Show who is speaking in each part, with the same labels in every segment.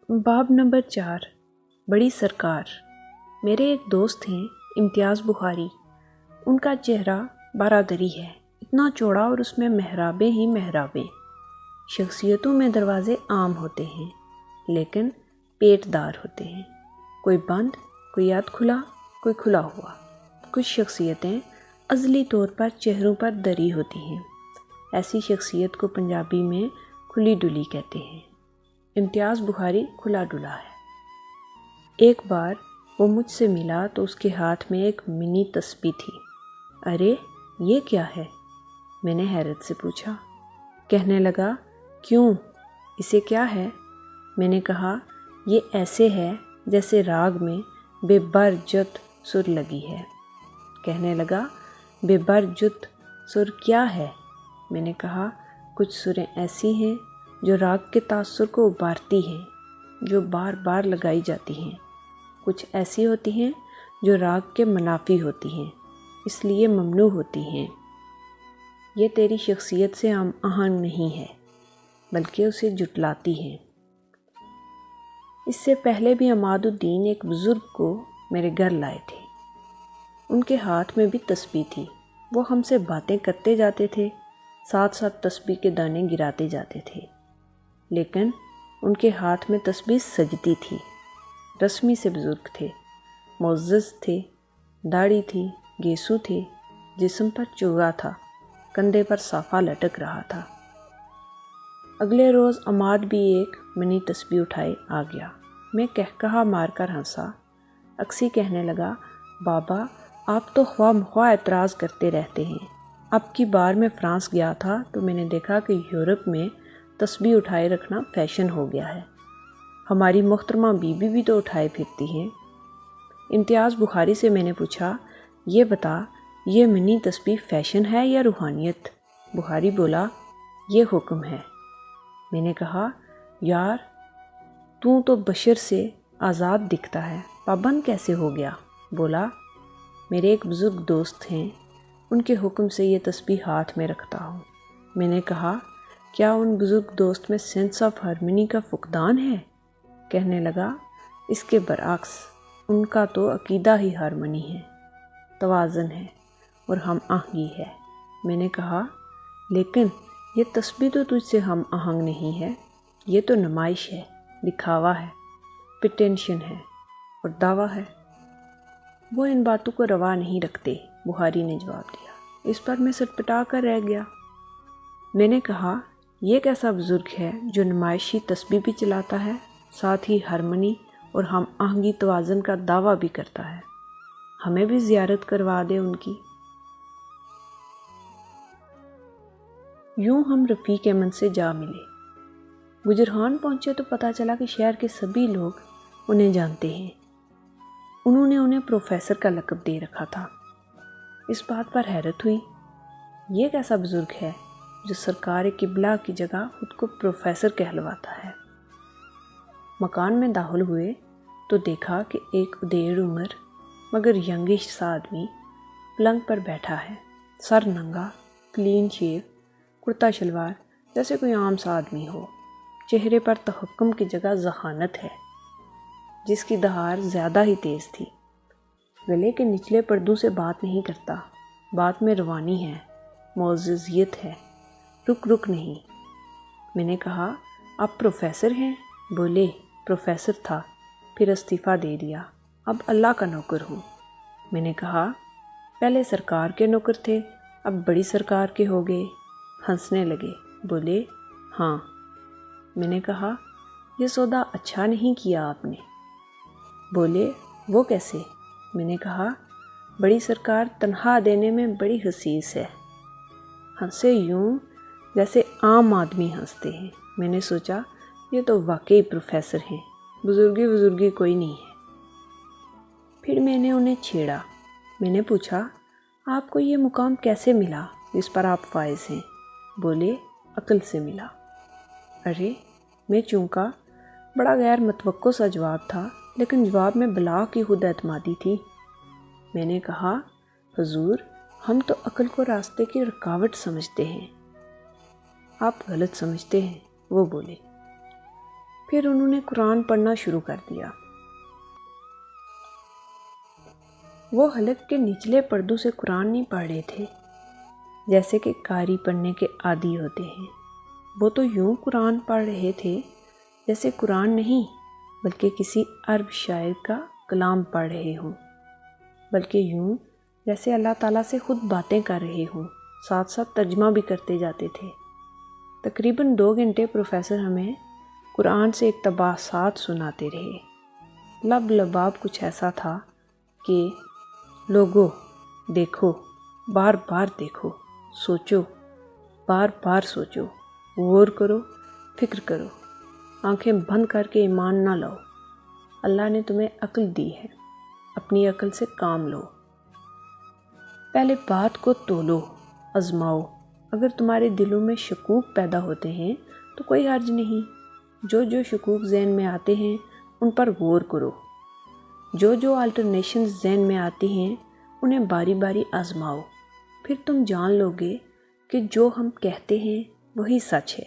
Speaker 1: باب نمبر 4 بڑی سرکار۔ میرے ایک دوست ہیں امتیاز بخاری۔ ان کا چہرہ بارادری ہے، اتنا چوڑا اور اس میں محرابیں ہی محرابیں۔ شخصیتوں میں دروازے عام ہوتے ہیں لیکن پیٹ دار ہوتے ہیں، کوئی بند، کوئی آدھ کھلا، کوئی کھلا ہوا۔ کچھ شخصیتیں ازلی طور پر چہروں پر دری ہوتی ہیں، ایسی شخصیت کو پنجابی میں کھلی ڈلی کہتے ہیں۔ امتیاز بخاری کھلا ڈلا ہے۔ ایک بار وہ مجھ سے ملا تو اس کے ہاتھ میں ایک منی تسبیح تھی۔ ارے یہ کیا ہے؟ میں نے حیرت سے پوچھا۔ کہنے لگا، کیوں اسے کیا ہے؟ میں نے کہا، یہ ایسے ہے جیسے راگ میں بے بر جت سر لگی ہے۔ کہنے لگا، بے بر جت سر کیا ہے؟ میں نے کہا، کچھ سریں ایسی ہیں جو راگ کے تاثر کو ابھارتی ہیں، جو بار بار لگائی جاتی ہیں۔ کچھ ایسی ہوتی ہیں جو راگ کے منافی ہوتی ہیں، اس لیے ممنوع ہوتی ہیں۔ یہ تیری شخصیت سے ہم آہنگ نہیں ہے بلکہ اسے جٹلاتی ہیں۔ اس سے پہلے بھی عماد الدین ایک بزرگ کو میرے گھر لائے تھے۔ ان کے ہاتھ میں بھی تسبیح تھی۔ وہ ہم سے باتیں کرتے جاتے تھے، ساتھ ساتھ تسبیح کے دانے گراتے جاتے تھے، لیکن ان کے ہاتھ میں تسبیح سجتی تھی۔ رسمی سے بزرگ تھے، معزز تھے، داڑھی تھی، گیسو تھے، جسم پر چوغا تھا، کندھے پر صافہ لٹک رہا تھا۔ اگلے روز عماد بھی ایک منی تسبیح اٹھائے آ گیا۔ میں کہکہا مار کر ہنسا۔ اکسی کہنے لگا، بابا آپ تو خواہ مخواہ اعتراض کرتے رہتے ہیں۔ اب کی بار میں فرانس گیا تھا تو میں نے دیکھا کہ یورپ میں تسبیح اٹھائے رکھنا فیشن ہو گیا ہے۔ ہماری محترمہ بی بی بھی تو اٹھائے پھرتی ہیں۔ امتیاز بخاری سے میں نے پوچھا، یہ بتا، یہ منی تسبیح فیشن ہے یا روحانیت؟ بخاری بولا، یہ حکم ہے۔ میں نے کہا، یار تو بشر سے آزاد دکھتا ہے، پابند کیسے ہو گیا؟ بولا، میرے ایک بزرگ دوست ہیں، ان کے حکم سے یہ تسبیح ہاتھ میں رکھتا ہوں۔ میں نے کہا، کیا ان بزرگ دوست میں سینس آف ہارمنی کا فقدان ہے؟ کہنے لگا، اس کے برعکس، ان کا تو عقیدہ ہی ہارمنی ہے، توازن ہے اور ہم آہنگی ہے۔ میں نے کہا، لیکن یہ تسبیح تو تجھ سے ہم آہنگ نہیں ہے، یہ تو نمائش ہے، دکھاوا ہے، پریٹینشن ہے اور دعویٰ ہے۔ وہ ان باتوں کو روا نہیں رکھتے، بخاری نے جواب دیا۔ اس پر میں سٹپٹا کر رہ گیا۔ میں نے کہا، یہ کیسا بزرگ ہے جو نمائشی تسبیح بھی چلاتا ہے، ساتھ ہی ہارمنی اور ہم آہنگی توازن کا دعویٰ بھی کرتا ہے؟ ہمیں بھی زیارت کروا دے ان کی۔ یوں ہم رفیق امن سے جا ملے۔ گجرہان پہنچے تو پتہ چلا کہ شہر کے سبھی لوگ انہیں جانتے ہیں۔ انہوں نے انہیں پروفیسر کا لقب دے رکھا تھا۔ اس بات پر حیرت ہوئی، یہ کیسا بزرگ ہے جو سرکار قبلہ کی جگہ خود کو پروفیسر کہلواتا ہے۔ مکان میں داخل ہوئے تو دیکھا کہ ایک ادیر عمر مگر ینگش سا آدمی پلنگ پر بیٹھا ہے، سر ننگا، کلین شیو، کرتا شلوار، جیسے کوئی عام سا آدمی ہو۔ چہرے پر تحکم کی جگہ ذہانت ہے، جس کی دہار زیادہ ہی تیز تھی۔ گلے کے نچلے پردوں سے بات نہیں کرتا، بات میں روانی ہے، معززیت ہے، رک نہیں۔ میں نے کہا، آپ پروفیسر ہیں؟ بولے، پروفیسر تھا، پھر استعفیٰ دے دیا، اب اللہ کا نوکر ہوں۔ میں نے کہا، پہلے سرکار کے نوکر تھے، اب بڑی سرکار کے ہو گئے۔ ہنسنے لگے، بولے، ہاں۔ میں نے کہا، یہ سودا اچھا نہیں کیا آپ نے۔ بولے، وہ کیسے؟ میں نے کہا، بڑی سرکار تنخواہ دینے میں بڑی حسیس ہے۔ ہنسے یوں جیسے عام آدمی ہنستے ہیں۔ میں نے سوچا، یہ تو واقعی پروفیسر ہیں، بزرگی کوئی نہیں ہے۔ پھر میں نے انہیں چھیڑا۔ میں نے پوچھا، آپ کو یہ مقام کیسے ملا جس پر آپ فائز ہیں؟ بولے، عقل سے ملا۔ ارے، میں چونکا، بڑا غیر متوقع سا جواب تھا، لیکن جواب میں بلا کی خود اعتمادی تھی۔ میں نے کہا، حضور، ہم تو عقل کو راستے کی رکاوٹ سمجھتے ہیں۔ آپ غلط سمجھتے ہیں، وہ بولے۔ پھر انہوں نے قرآن پڑھنا شروع کر دیا۔ وہ حلق کے نچلے پردوں سے قرآن نہیں پڑھ رہے تھے جیسے کہ قاری پڑھنے کے عادی ہوتے ہیں، وہ تو یوں قرآن پڑھ رہے تھے جیسے قرآن نہیں بلکہ کسی عرب شاعر کا کلام پڑھ رہے ہوں، بلکہ یوں جیسے اللہ تعالیٰ سے خود باتیں کر رہے ہوں، ساتھ ساتھ ترجمہ بھی کرتے جاتے تھے۔ تقریباً 2 گھنٹے پروفیسر ہمیں قرآن سے اقتباسات سناتے رہے۔ لب لباب کچھ ایسا تھا کہ لوگو دیکھو، بار بار دیکھو، سوچو، بار بار سوچو، غور کرو، فکر کرو، آنکھیں بند کر کے ایمان نہ لاؤ۔ اللہ نے تمہیں عقل دی ہے، اپنی عقل سے کام لو۔ پہلے بات کو تولو، آزماؤ۔ اگر تمہارے دلوں میں شکوک پیدا ہوتے ہیں تو کوئی حرج نہیں، جو شکوک ذہن میں آتے ہیں ان پر غور کرو، جو آلٹرنیشنز ذہن میں آتی ہیں انہیں باری باری آزماؤ، پھر تم جان لو گے کہ جو ہم کہتے ہیں وہی سچ ہے۔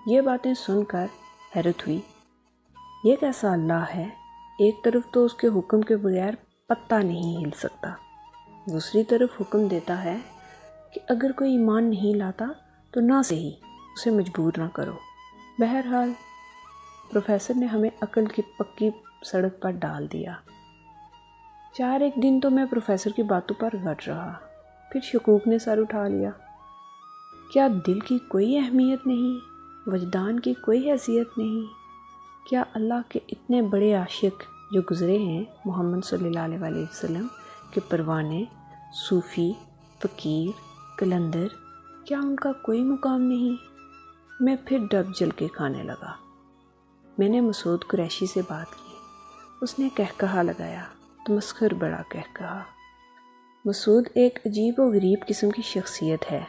Speaker 1: یہ باتیں سن کر حیرت ہوئی، یہ کیسا اللہ ہے؟ ایک طرف تو اس کے حکم کے بغیر پتہ نہیں ہل سکتا، دوسری طرف حکم دیتا ہے کہ اگر کوئی ایمان نہیں لاتا تو نہ صحیح اسے مجبور نہ کرو۔ بہرحال پروفیسر نے ہمیں عقل کی پکی سڑک پر ڈال دیا۔ 4 دن تو میں پروفیسر کی باتوں پر غٹ رہا، پھر شکوک نے سر اٹھا لیا۔ کیا دل کی کوئی اہمیت نہیں؟ وجدان کی کوئی حیثیت نہیں؟ کیا اللہ کے اتنے بڑے عاشق جو گزرے ہیں، محمد صلی اللہ علیہ وسلم کے پروانے، صوفی، فقیر، قلندر، کیا ان کا کوئی مقام نہیں؟ میں پھر ڈب جل کے کھانے لگا۔ میں نے مسعود قریشی سے بات کی، اس نے کہکہا لگایا، تمسخر بڑا کہکہا۔ مسعود ایک عجیب و غریب قسم کی شخصیت ہے،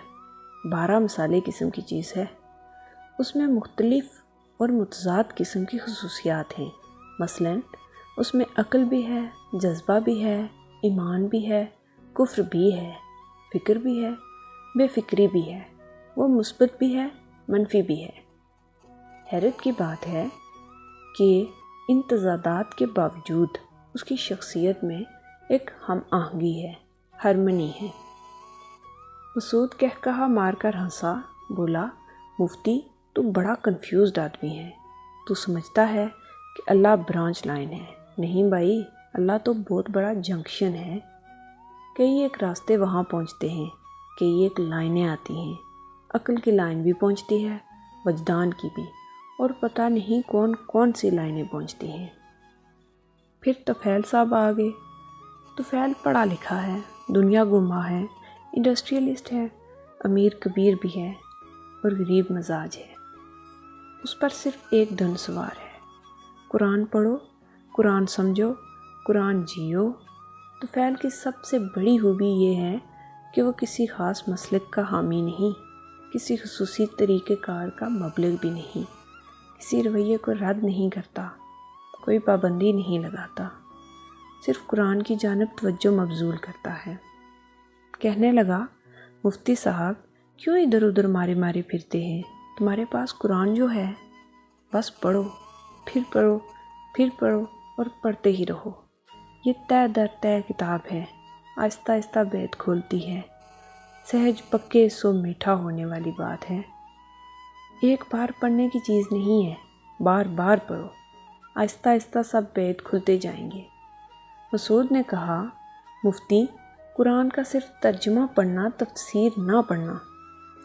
Speaker 1: 12 مسالے قسم کی چیز ہے۔ اس میں مختلف اور متضاد قسم کی خصوصیات ہیں، مثلاً اس میں عقل بھی ہے، جذبہ بھی ہے، ایمان بھی ہے، کفر بھی ہے، فکر بھی ہے، بے فکری بھی ہے، وہ مثبت بھی ہے، منفی بھی ہے۔ حیرت کی بات ہے کہ ان تضادات کے باوجود اس کی شخصیت میں ایک ہم آہنگی ہے، ہارمنی ہے۔ مسعود کہکہا مار کر ہنسا، بولا، مفتی تو بڑا کنفیوزڈ آدمی ہے، تو سمجھتا ہے کہ اللہ برانچ لائن ہے۔ نہیں بھائی، اللہ تو بہت بڑا جنکشن ہے، کئی ایک راستے وہاں پہنچتے ہیں، کئی ایک لائنیں آتی ہیں، عقل کی لائن بھی پہنچتی ہے، وجدان کی بھی، اور پتہ نہیں کون کون سی لائنیں پہنچتی ہیں۔ پھر طفیل صاحب آ گئے۔ طفیل پڑھا لکھا ہے، دنیا گما ہے، انڈسٹریلسٹ ہے، امیر کبیر بھی ہے اور غریب مزاج ہے۔ اس پر صرف ایک دھن سوار ہے، قرآن پڑھو، قرآن سمجھو، قرآن جیو۔ طفیل کی سب سے بڑی خوبی یہ ہے کہ وہ کسی خاص مسلک کا حامی نہیں، کسی خصوصی طریقہ کار کا مبلغ بھی نہیں، کسی رویے کو رد نہیں کرتا، کوئی پابندی نہیں لگاتا، صرف قرآن کی جانب توجہ مبذول کرتا ہے۔ کہنے لگا، مفتی صاحب کیوں ادھر ادھر مارے مارے پھرتے ہیں؟ تمہارے پاس قرآن جو ہے، بس پڑھو، پھر پڑھو، پھر پڑھو اور پڑھتے ہی رہو۔ یہ تہ در تہ کتاب ہے، آہستہ آہستہ بیت کھولتی ہے، سہج پکے سو میٹھا ہونے والی بات ہے۔ ایک بار پڑھنے کی چیز نہیں ہے، بار بار پڑھو، آہستہ آہستہ سب بیت کھلتے جائیں گے۔ مسعود نے کہا، مفتی قرآن کا صرف ترجمہ پڑھنا تفسیر نہ پڑھنا،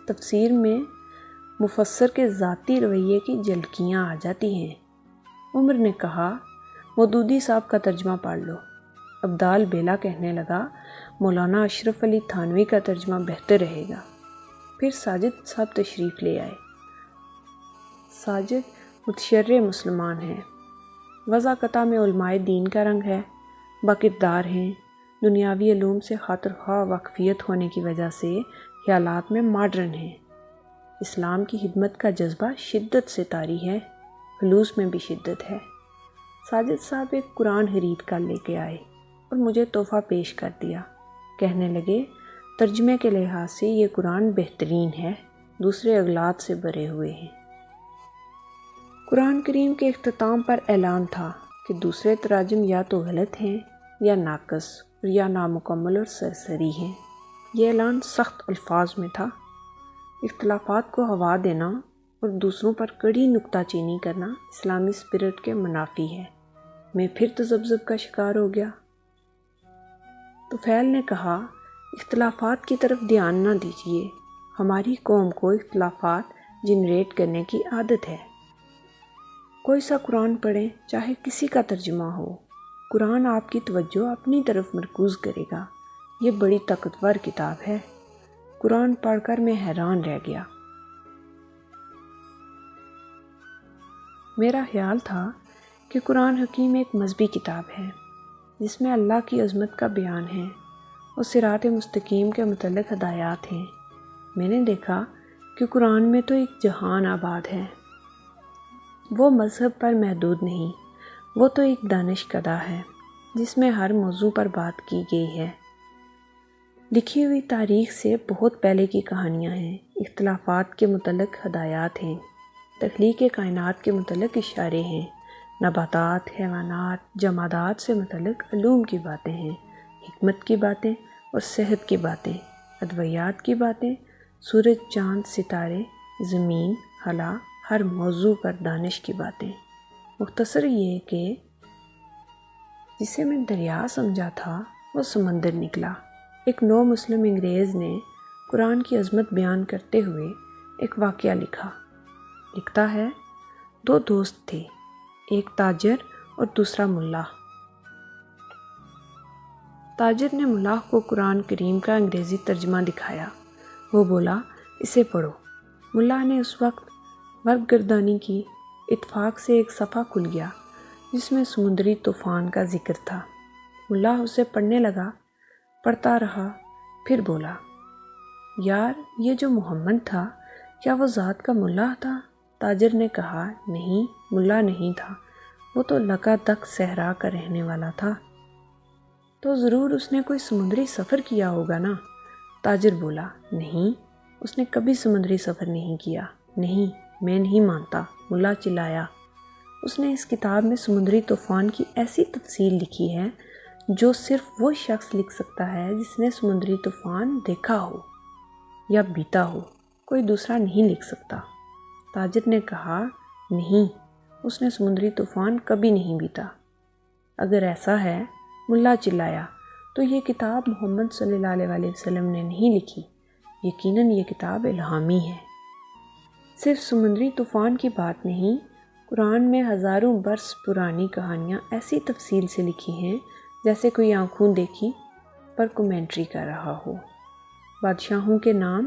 Speaker 1: تفسیر میں مفسر کے ذاتی رویے کی جھلکیاں آ جاتی ہیں۔ عمر نے کہا، مودودی صاحب کا ترجمہ پڑھ لو۔ عبدال بیلا کہنے لگا، مولانا اشرف علی تھانوی کا ترجمہ بہتر رہے گا۔ پھر ساجد صاحب تشریف لے آئے۔ ساجد متشرع مسلمان ہیں، وضاقطہ میں علماء دین کا رنگ ہے، باکردار ہیں، دنیاوی علوم سے خاطر خواہ واقفیت ہونے کی وجہ سے خیالات میں ماڈرن ہیں۔ اسلام کی خدمت کا جذبہ شدت سے طاری ہے، خلوص میں بھی شدت ہے۔ ساجد صاحب ایک قرآن خرید کر لے کے آئے اور مجھے تحفہ پیش کر دیا۔ کہنے لگے، ترجمے کے لحاظ سے یہ قرآن بہترین ہے، دوسرے اغلاط سے بھرے ہوئے ہیں۔ قرآن کریم کے اختتام پر اعلان تھا کہ دوسرے تراجم یا تو غلط ہیں یا ناقص یا نامکمل اور سرسری ہیں۔ یہ اعلان سخت الفاظ میں تھا۔ اختلافات کو ہوا دینا اور دوسروں پر کڑی نکتہ چینی کرنا اسلامی اسپرٹ کے منافی ہے۔ میں پھر تذبذب کا شکار ہو گیا۔ طفیل نے کہا، اختلافات کی طرف دھیان نہ دیجیے، ہماری قوم کو اختلافات جنریٹ کرنے کی عادت ہے۔ کوئی سا قرآن پڑھیں، چاہے کسی کا ترجمہ ہو، قرآن آپ کی توجہ اپنی طرف مرکوز کرے گا۔ یہ بڑی طاقتور کتاب ہے۔ قرآن پڑھ کر میں حیران رہ گیا۔ میرا خیال تھا کہ قرآن حکیم ایک مذہبی کتاب ہے جس میں اللہ کی عظمت کا بیان ہے اور صراط مستقیم کے متعلق ہدایات ہیں۔ میں نے دیکھا کہ قرآن میں تو ایک جہان آباد ہے۔ وہ مذہب پر محدود نہیں، وہ تو ایک دانش کدہ ہے جس میں ہر موضوع پر بات کی گئی ہے۔ لکھی ہوئی تاریخ سے بہت پہلے کی کہانیاں ہیں، اختلافات کے متعلق ہدایات ہیں، تخلیق کائنات کے متعلق اشارے ہیں، نباتات، حیوانات، جمادات سے متعلق علوم کی باتیں ہیں، حکمت کی باتیں اور صحت کی باتیں، ادویات کی باتیں، سورج، چاند، ستارے، زمین، خلا، ہر موضوع پر دانش کی باتیں۔ مختصر یہ کہ جسے میں دریا سمجھا تھا وہ سمندر نکلا۔ ایک نو مسلم انگریز نے قرآن کی عظمت بیان کرتے ہوئے ایک واقعہ لکھتا ہے، دو دوست تھے، ایک تاجر اور دوسرا ملا۔ تاجر نے ملا کو قرآن کریم کا انگریزی ترجمہ دکھایا۔ وہ بولا، اسے پڑھو۔ ملا نے اس وقت ورق گردانی کی، اتفاق سے ایک صفحہ کھل گیا جس میں سمندری طوفان کا ذکر تھا۔ ملا اسے پڑھنے لگا، پڑھتا رہا، پھر بولا، یار یہ جو محمد تھا کیا وہ ذات کا ملا تھا؟ تاجر نے کہا، نہیں، ملا نہیں تھا، وہ تو لکاتک صحرا کا رہنے والا تھا۔ تو ضرور اس نے کوئی سمندری سفر کیا ہوگا نا؟ تاجر بولا، نہیں، اس نے کبھی سمندری سفر نہیں کیا۔ نہیں، میں نہیں مانتا، ملا چلایا۔ اس نے اس کتاب میں سمندری طوفان کی ایسی تفصیل لکھی ہے جو صرف وہ شخص لکھ سکتا ہے جس نے سمندری طوفان دیکھا ہو یا بیتا ہو، کوئی دوسرا نہیں لکھ سکتا۔ تاجر نے کہا، نہیں، اس نے سمندری طوفان کبھی نہیں بیتا۔ اگر ایسا ہے، ملا چلایا، تو یہ کتاب محمد صلی اللہ علیہ وسلم نے نہیں لکھی، یقیناً یہ کتاب الہامی ہے۔ صرف سمندری طوفان کی بات نہیں، قرآن میں ہزاروں برس پرانی کہانیاں ایسی تفصیل سے لکھی ہیں جیسے کوئی آنکھوں دیکھی پر کمنٹری کر رہا ہو۔ بادشاہوں کے نام،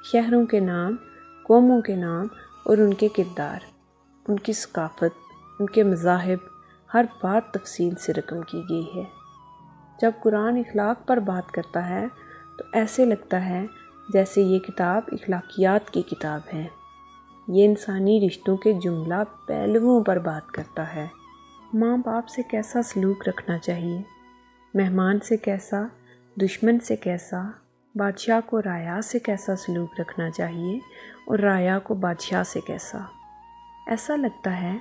Speaker 1: شہروں کے نام، قوموں کے نام اور ان کے کردار، ان کی ثقافت، ان کے مذاہب، ہر بات تفصیل سے رقم کی گئی ہے۔ جب قرآن اخلاق پر بات کرتا ہے تو ایسے لگتا ہے جیسے یہ کتاب اخلاقیات کی کتاب ہے۔ یہ انسانی رشتوں کے جملہ پہلوؤں پر بات کرتا ہے۔ ماں باپ سے کیسا سلوک رکھنا چاہیے، مہمان سے کیسا، دشمن سے کیسا، بادشاہ کو رعایا سے کیسا سلوک رکھنا چاہیے اور رعایا کو بادشاہ سے کیسا۔ ایسا لگتا ہے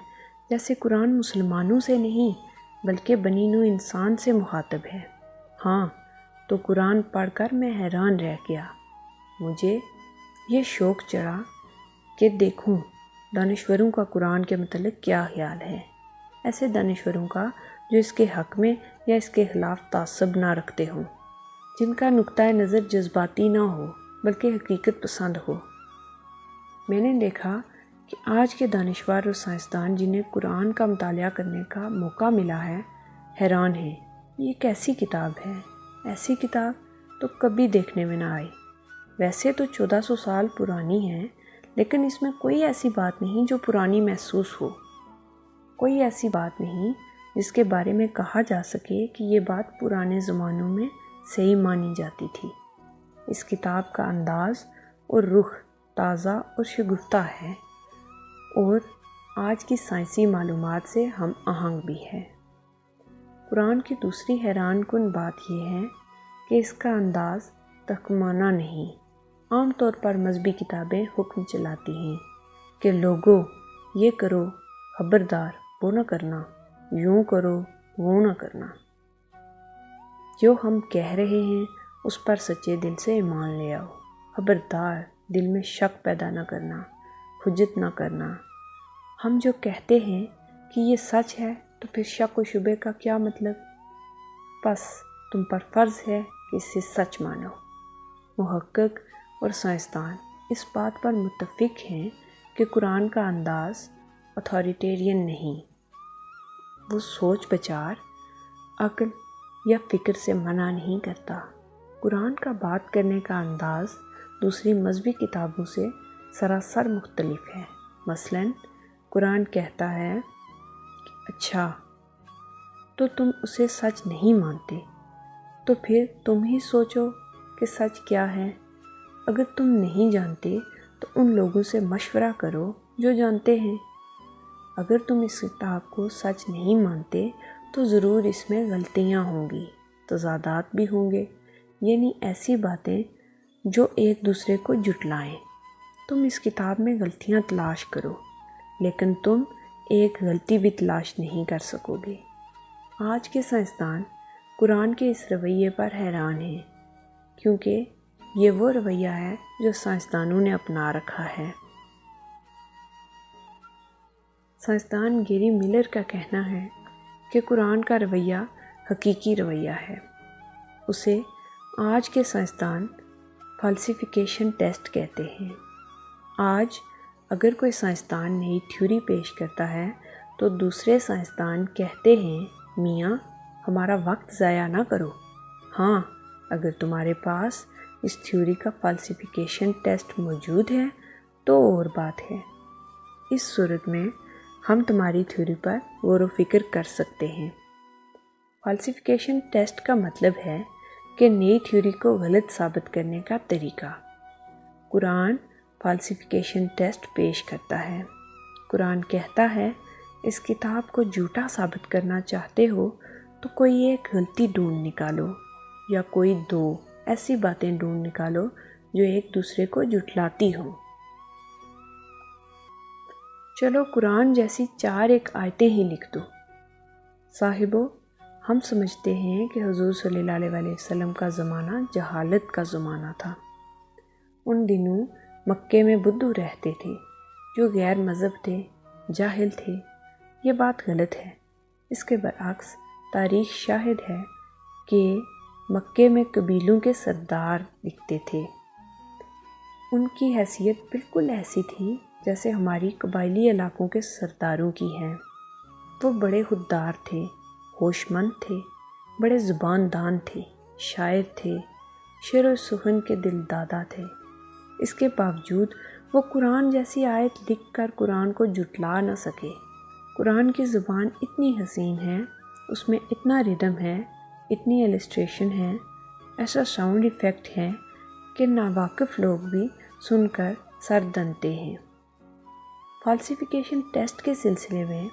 Speaker 1: جیسے قرآن مسلمانوں سے نہیں بلکہ بنی نوع انسان سے مخاطب ہے۔ ہاں، تو قرآن پڑھ کر میں حیران رہ گیا۔ مجھے یہ شوق چڑھا کہ دیکھوں دانشوروں کا قرآن کے متعلق کیا خیال ہے، ایسے دانشوروں کا جو اس کے حق میں یا اس کے خلاف تعصب نہ رکھتے ہوں، جن کا نقطۂ نظر جذباتی نہ ہو بلکہ حقیقت پسند ہو۔ میں نے دیکھا کہ آج کے دانشور اور سائنسدان جنہیں قرآن کا مطالعہ کرنے کا موقع ملا ہے، حیران ہیں، یہ کیسی کتاب ہے؟ ایسی کتاب تو کبھی دیکھنے میں نہ آئی۔ ویسے تو 1400 سال پرانی ہے، لیکن اس میں کوئی ایسی بات نہیں جو پرانی محسوس ہو، کوئی ایسی بات نہیں جس کے بارے میں کہا جا سکے کہ یہ بات پرانے زمانوں میں صحیح مانی جاتی تھی۔ اس کتاب کا انداز اور رخ تازہ اور شگفتہ ہے اور آج کی سائنسی معلومات سے ہم آہنگ بھی ہے۔ قرآن کی دوسری حیران کن بات یہ ہے کہ اس کا انداز تخمانہ نہیں۔ عام طور پر مذہبی کتابیں حکم چلاتی ہیں کہ لوگو یہ کرو، خبردار وہ نہ کرنا، یوں کرو وہ نہ کرنا۔ جو ہم کہہ رہے ہیں اس پر سچے دل سے ایمان لے آؤ، خبردار دل میں شک پیدا نہ کرنا، حجت نہ کرنا۔ ہم جو کہتے ہیں کہ یہ سچ ہے تو پھر شک و شبے کا کیا مطلب؟ بس تم پر فرض ہے کہ اسے سچ مانو۔ محقق اور سائنسدان اس بات پر متفق ہیں کہ قرآن کا انداز اتھارٹیرین نہیں، وہ سوچ بچار، عقل یا فکر سے منع نہیں کرتا۔ قرآن کا بات کرنے کا انداز دوسری مذہبی کتابوں سے سراسر مختلف ہے۔ مثلاً قرآن کہتا ہے اچھا تو تم اسے سچ نہیں مانتے، تو پھر تم ہی سوچو کہ سچ کیا ہے۔ اگر تم نہیں جانتے تو ان لوگوں سے مشورہ کرو جو جانتے ہیں۔ اگر تم اس کتاب کو سچ نہیں مانتے تو ضرور اس میں غلطیاں ہوں گی، تضادات بھی ہوں گے، یعنی ایسی باتیں جو ایک دوسرے کو جھٹلائیں۔ تم اس کتاب میں غلطیاں تلاش کرو، لیکن تم ایک غلطی بھی تلاش نہیں کر سکو گے۔ آج کے سائنسدان قرآن کے اس رویے پر حیران ہیں، کیونکہ یہ وہ رویہ ہے جو سائنسدانوں نے اپنا رکھا ہے۔ سائنسدان گیری ملر کا کہنا ہے کہ قرآن کا رویہ حقیقی رویہ ہے۔ اسے آج کے سائنسدان فالسیفیکیشن ٹیسٹ کہتے ہیں۔ آج اگر کوئی سائنسدان نئی تھیوری پیش کرتا ہے تو دوسرے سائنسدان کہتے ہیں میاں ہمارا وقت ضائع نہ کرو، ہاں اگر تمہارے پاس اس تھیوری کا فالسیفیکیشن ٹیسٹ موجود ہے تو اور بات ہے، اس صورت میں ہم تمہاری تھیوری پر غور و فکر کر سکتے ہیں۔ فالسیفیکیشن ٹیسٹ کا مطلب ہے کہ نئی تھیوری کو غلط ثابت کرنے کا طریقہ۔ قرآن فالسیفیکیشن ٹیسٹ پیش کرتا ہے۔ قرآن کہتا ہے اس کتاب کو جھوٹا ثابت کرنا چاہتے ہو تو کوئی ایک غلطی ڈھونڈ نکالو، یا کوئی دو ایسی باتیں ڈھونڈ نکالو جو ایک دوسرے کو جھٹلاتی ہوں۔ چلو قرآن جیسی 4 آیتیں ہی لکھ دو۔ صاحبو، ہم سمجھتے ہیں کہ حضور صلی اللہ علیہ وسلم کا زمانہ جہالت کا زمانہ تھا۔ ان دنوں مکے میں بدھو رہتے تھے جو غیر مذہب تھے، جاہل تھے۔ یہ بات غلط ہے۔ اس کے برعکس تاریخ شاہد ہے کہ مکے میں قبیلوں کے سردار دکھتے تھے۔ ان کی حیثیت بالکل ایسی تھی جیسے ہماری قبائلی علاقوں کے سرداروں کی ہے۔ وہ بڑے خوددار تھے، ہوش مند تھے، بڑے زبان دان تھے، شاعر تھے، شعر و سخن کے دل دادا تھے۔ اس کے باوجود وہ قرآن جیسی آیت لکھ کر قرآن کو جھٹلا نہ سکے۔ قرآن کی زبان اتنی حسین ہے، اس میں اتنا ردم ہے، اتنی السٹریشن ہے، ایسا ساؤنڈ ایفیکٹ ہے کہ ناواقف لوگ بھی سن کر سر دنتے ہیں۔ فالسیفیکیشن ٹیسٹ کے سلسلے میں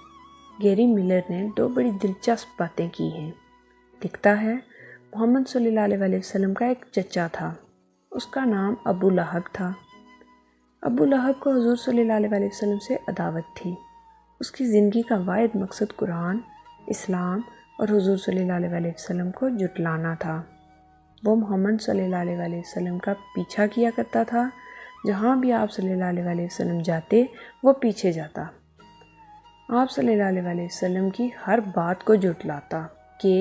Speaker 1: گیری ملر نے 2 بڑی دلچسپ باتیں کی ہیں۔ لکھتا ہے محمد صلی اللہ علیہ وسلم کا ایک چچا تھا، اس کا نام ابو لہب تھا۔ ابو لہب کو حضور صلی اللہ علیہ وسلم سے عداوت تھی۔ اس کی زندگی کا واحد مقصد قرآن، اسلام اور حضور صلی اللہ علیہ وسلم کو جھٹلانا تھا۔ وہ محمد صلی اللہ علیہ وسلم کا پیچھا کیا کرتا تھا، جہاں بھی آپ صلی اللہ علیہ وسلم جاتے وہ پیچھے جاتا۔ آپ صلی اللہ علیہ وسلم کی ہر بات کو جھٹلاتا کہ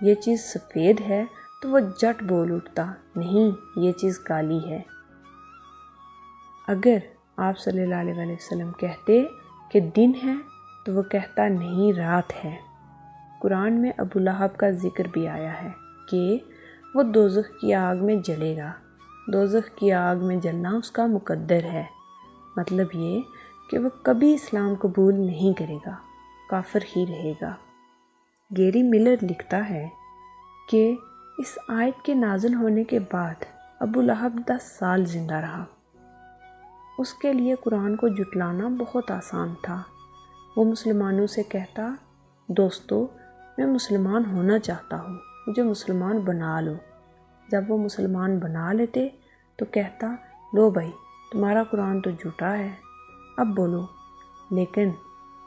Speaker 1: یہ چیز سفید ہے تو وہ جھٹ بول اٹھتا نہیں یہ چیز کالی ہے۔ اگر آپ صلی اللہ علیہ وسلم کہتے کہ دن ہے تو وہ کہتا نہیں رات ہے۔ قرآن میں ابو لہب کا ذکر بھی آیا ہے کہ وہ دوزخ کی آگ میں جلے گا۔ دوزخ کی آگ میں جلنا اس کا مقدر ہے، مطلب یہ کہ وہ کبھی اسلام قبول نہیں کرے گا، کافر ہی رہے گا۔ گیری ملر لکھتا ہے کہ اس آیت کے نازل ہونے کے بعد ابو لہب 10 سال زندہ رہا۔ اس کے لیے قرآن کو جھٹلانا بہت آسان تھا۔ وہ مسلمانوں سے کہتا دوستو میں مسلمان ہونا چاہتا ہوں، مجھے مسلمان بنا لو۔ جب وہ مسلمان بنا لیتے تو کہتا لو بھائی تمہارا قرآن تو جھوٹا ہے، اب بولو۔ لیکن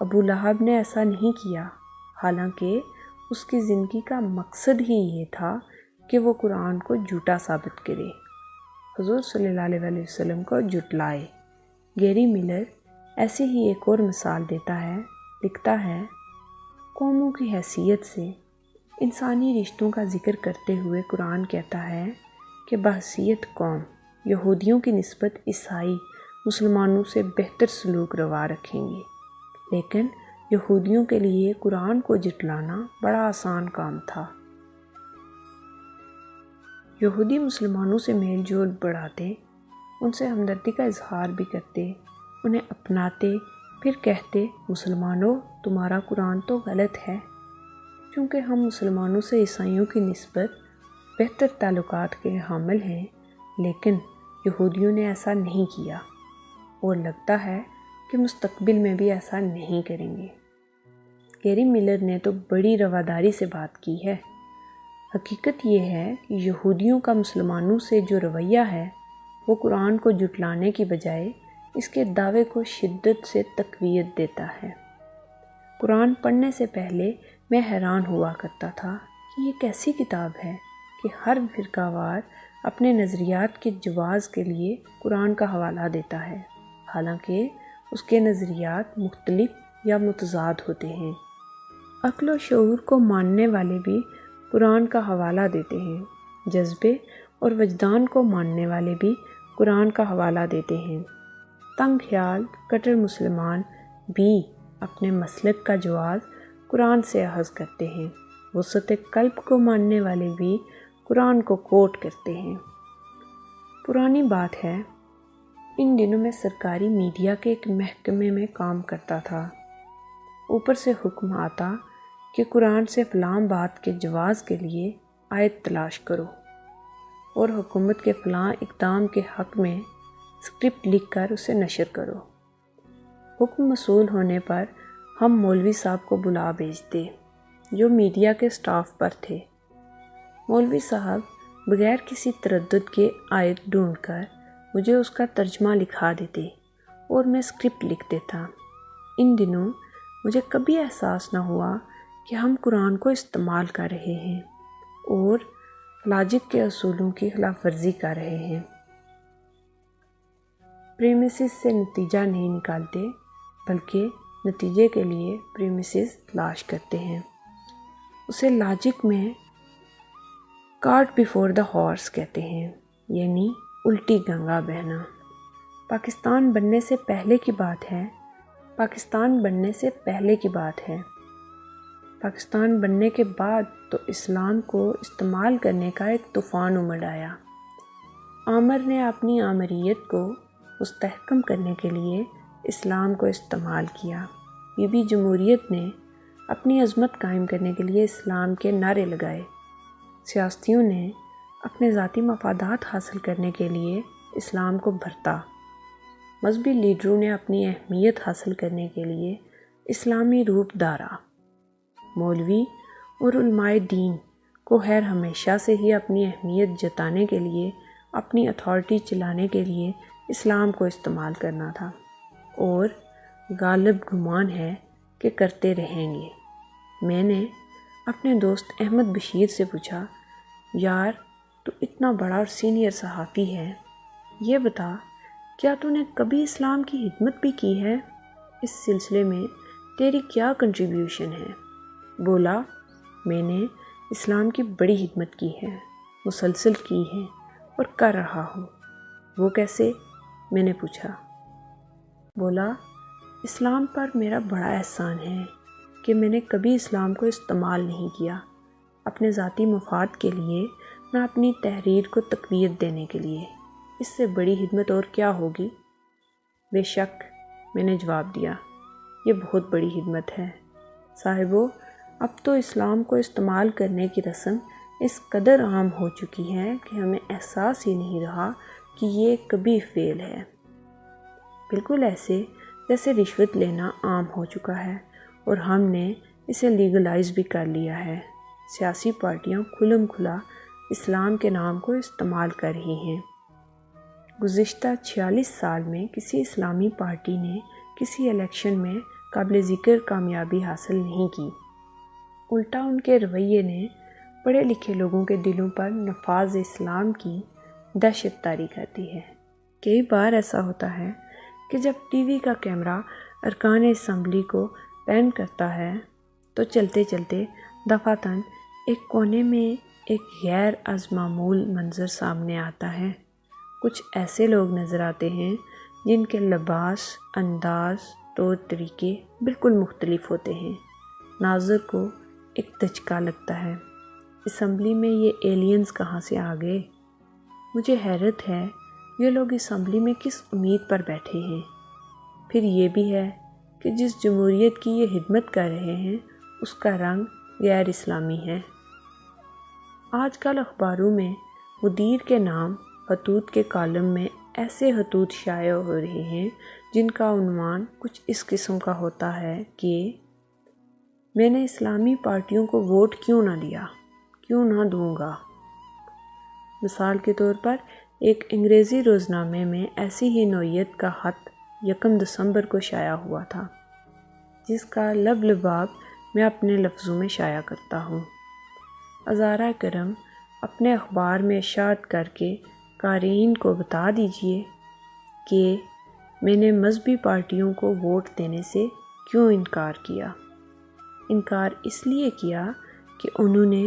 Speaker 1: ابو لہب نے ایسا نہیں کیا، حالانکہ اس کی زندگی کا مقصد ہی یہ تھا کہ وہ قرآن کو جھوٹا ثابت کرے، حضور صلی اللہ علیہ وسلم کو جھٹلائے۔ گیری ملر ایسی ہی ایک اور مثال دیتا ہے، لکھتا ہے، قوموں کی حیثیت سے انسانی رشتوں کا ذکر کرتے ہوئے قرآن کہتا ہے کہ بحیثیت قوم یہودیوں کی نسبت عیسائی مسلمانوں سے بہتر سلوک روا رکھیں گے، لیکن یہودیوں کے لیے قرآن کو جھٹلانا بڑا آسان کام تھا۔ یہودی مسلمانوں سے میل جول بڑھاتے، ان سے ہمدردی کا اظہار بھی کرتے، انہیں اپناتے، پھر کہتے، مسلمانوں تمہارا قرآن تو غلط ہے۔ چونکہ ہم مسلمانوں سے عیسائیوں کی نسبت بہتر تعلقات کے حامل ہیں، لیکن یہودیوں نے ایسا نہیں کیا، اور لگتا ہے کہ مستقبل میں بھی ایسا نہیں کریں گے۔ گیری ملر نے تو بڑی رواداری سے بات کی ہے۔ حقیقت یہ ہے کہ یہودیوں کا مسلمانوں سے جو رویہ ہے وہ قرآن کو جھٹلانے کی بجائے اس کے دعوے کو شدت سے تقویت دیتا ہے۔ قرآن پڑھنے سے پہلے میں حیران ہوا کرتا تھا کہ یہ کیسی کتاب ہے کہ ہر فرقہ وار اپنے نظریات کے جواز کے لیے قرآن کا حوالہ دیتا ہے، حالانکہ اس کے نظریات مختلف یا متضاد ہوتے ہیں۔ عقل و شعور کو ماننے والے بھی قرآن کا حوالہ دیتے ہیں، جذبے اور وجدان کو ماننے والے بھی قرآن کا حوالہ دیتے ہیں۔ تنگ خیال کٹر مسلمان بھی اپنے مسلک کا جواز قرآن سے اخذ کرتے ہیں، وسعت قلب کو ماننے والے بھی قرآن کو کوٹ کرتے ہیں۔ پرانی بات ہے، ان دنوں میں سرکاری میڈیا کے ایک محکمے میں کام کرتا تھا۔ اوپر سے حکم آتا کہ قرآن سے فلاں بات کے جواز کے لیے آیت تلاش کرو، اور حکومت کے فلاں اقدام کے حق میں اسکرپٹ لکھ کر اسے نشر کرو۔ حکم موصول ہونے پر ہم مولوی صاحب کو بلا بھیجتے، جو میڈیا کے سٹاف پر تھے۔ مولوی صاحب بغیر کسی تردد کے آیت ڈھونڈ کر مجھے اس کا ترجمہ لکھا دیتے اور میں اسکرپٹ لکھ دیتا۔ ان دنوں مجھے کبھی احساس نہ ہوا کہ ہم قرآن کو استعمال کر رہے ہیں اور لاجک کے اصولوں کی خلاف ورزی کر رہے ہیں۔ پریمیسز سے نتیجہ نہیں نکالتے، بلکہ نتیجے کے لیے پریمیسز تلاش کرتے ہیں۔ اسے لاجک میں کارٹ بیفور دا ہارس کہتے ہیں، یعنی الٹی گنگا بہنا۔ پاکستان بننے سے پہلے کی بات ہے، پاکستان بننے سے پہلے کی بات ہے۔ پاکستان بننے کے بعد تو اسلام کو استعمال کرنے کا ایک طوفان امڑ آیا۔ آمر نے اپنی آمریت کو مستحکم کرنے کے لیے اسلام کو استعمال کیا۔ بی بی جمہوریت نے اپنی عظمت قائم کرنے کے لیے اسلام کے نعرے لگائے۔ سیاستیوں نے اپنے ذاتی مفادات حاصل کرنے کے لیے اسلام کو بھرتا۔ مذہبی لیڈروں نے اپنی اہمیت حاصل کرنے کے لیے اسلامی روپ دھارا۔ مولوی اور علماء دین کو خیر ہمیشہ سے ہی اپنی اہمیت جتانے کے لیے، اپنی اتھارٹی چلانے کے لیے اسلام کو استعمال کرنا تھا، اور غالب گمان ہے کہ کرتے رہیں گے۔ میں نے اپنے دوست احمد بشیر سے پوچھا، یار تو اتنا بڑا اور سینئر صحافی ہے، یہ بتا کیا تو نے کبھی اسلام کی خدمت بھی کی ہے؟ اس سلسلے میں تیری کیا کنٹریبیوشن ہے؟ بولا، میں نے اسلام کی بڑی خدمت کی ہے، مسلسل کی ہے اور کر رہا ہوں۔ وہ کیسے؟ میں نے پوچھا۔ بولا، اسلام پر میرا بڑا احسان ہے کہ میں نے کبھی اسلام کو استعمال نہیں کیا، اپنے ذاتی مفاد کے لیے، نہ اپنی تحریر کو تقویت دینے کے لیے۔ اس سے بڑی خدمت اور کیا ہوگی؟ بے شک، میں نے جواب دیا، یہ بہت بڑی خدمت ہے صاحبو۔ اب تو اسلام کو استعمال کرنے کی رسم اس قدر عام ہو چکی ہے کہ ہمیں احساس ہی نہیں رہا کہ یہ کبھی فعل ہے، بالکل ایسے جیسے رشوت لینا عام ہو چکا ہے، اور ہم نے اسے لیگلائز بھی کر لیا ہے۔ سیاسی پارٹیاں کھلم کھلا اسلام کے نام کو استعمال کر رہی ہیں۔ گزشتہ 46 سال میں کسی اسلامی پارٹی نے کسی الیکشن میں قابل ذکر کامیابی حاصل نہیں کی، الٹا ان کے رویے نے پڑھے لکھے لوگوں کے دلوں پر نفاذ اسلام کی دہشت طاری کر دی ہے۔ کئی بار ایسا ہوتا ہے کہ جب ٹی وی کا کیمرہ ارکان اسمبلی کو پین کرتا ہے تو چلتے چلتے دفعتاً ایک کونے میں ایک غیر از معمول منظر سامنے آتا ہے۔ کچھ ایسے لوگ نظر آتے ہیں جن کے لباس، انداز، طور طریقے بالکل مختلف ہوتے ہیں۔ ناظر کو ایک دھچکا لگتا ہے، اسمبلی میں یہ ایلینز کہاں سے آ گئے؟ مجھے حیرت ہے یہ لوگ اسمبلی میں کس امید پر بیٹھے ہیں؟ پھر یہ بھی ہے کہ جس جمہوریت کی یہ خدمت کر رہے ہیں اس کا رنگ غیر اسلامی ہے۔ آج کل اخباروں میں مدیر کے نام خطوط کے کالم میں ایسے خطوط شائع ہو رہے ہیں جن کا عنوان کچھ اس قسم کا ہوتا ہے کہ میں نے اسلامی پارٹیوں کو ووٹ کیوں نہ دیا، کیوں نہ دوں گا۔ مثال کے طور پر ایک انگریزی روزنامے میں ایسی ہی نوعیت کا خط 1 دسمبر کو شائع ہوا تھا، جس کا لب لباب میں اپنے لفظوں میں شائع کرتا ہوں۔ عذارا کرم اپنے اخبار میں اشاعت کر کے قارئین کو بتا دیجئے کہ میں نے مذہبی پارٹیوں کو ووٹ دینے سے کیوں انکار کیا۔ انکار اس لیے کیا کہ انہوں نے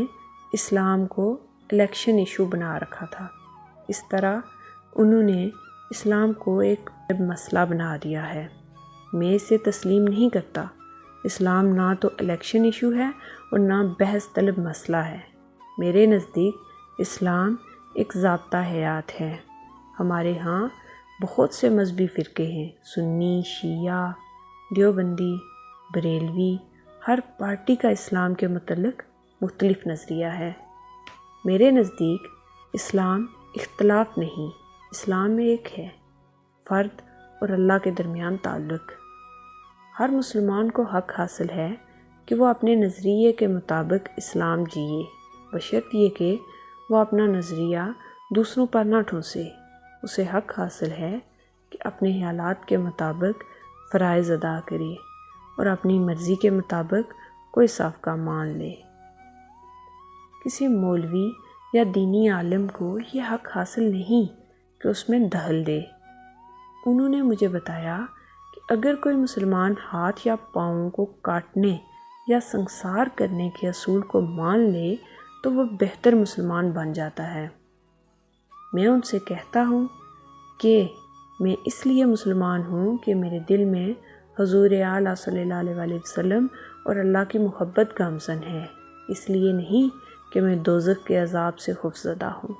Speaker 1: اسلام کو الیکشن ایشو بنا رکھا تھا۔ اس طرح انہوں نے اسلام کو ایک مسئلہ بنا دیا ہے۔ میں اسے تسلیم نہیں کرتا۔ اسلام نہ تو الیکشن ایشو ہے اور نہ بحث طلب مسئلہ ہے۔ میرے نزدیک اسلام ایک ضابطہ حیات ہے۔ ہمارے ہاں بہت سے مذہبی فرقے ہیں، سنی، شیعہ، دیوبندی، بریلوی، ہر پارٹی کا اسلام کے متعلق مختلف نظریہ ہے۔ میرے نزدیک اسلام اختلاف نہیں، اسلام میں ایک ہے، فرد اور اللہ کے درمیان تعلق۔ ہر مسلمان کو حق حاصل ہے کہ وہ اپنے نظریے کے مطابق اسلام جیے، بشرط یہ کہ وہ اپنا نظریہ دوسروں پر نہ ٹھونسے۔ اسے حق حاصل ہے کہ اپنے خیالات کے مطابق فرائض ادا کرے اور اپنی مرضی کے مطابق کوئی سابقہ مان لے۔ کسی مولوی یا دینی عالم کو یہ حق حاصل نہیں کہ اس میں دخل دے۔ انہوں نے مجھے بتایا کہ اگر کوئی مسلمان ہاتھ یا پاؤں کو کاٹنے یا سنسار کرنے کے اصول کو مان لے تو وہ بہتر مسلمان بن جاتا ہے۔ میں ان سے کہتا ہوں کہ میں اس لیے مسلمان ہوں کہ میرے دل میں حضور اعلیٰ صلی اللہ علیہ وسلم اور اللہ کی محبت گامزن ہے، اس لیے نہیں کہ میں دوزخ کے عذاب سے خوفزدہ ہوں۔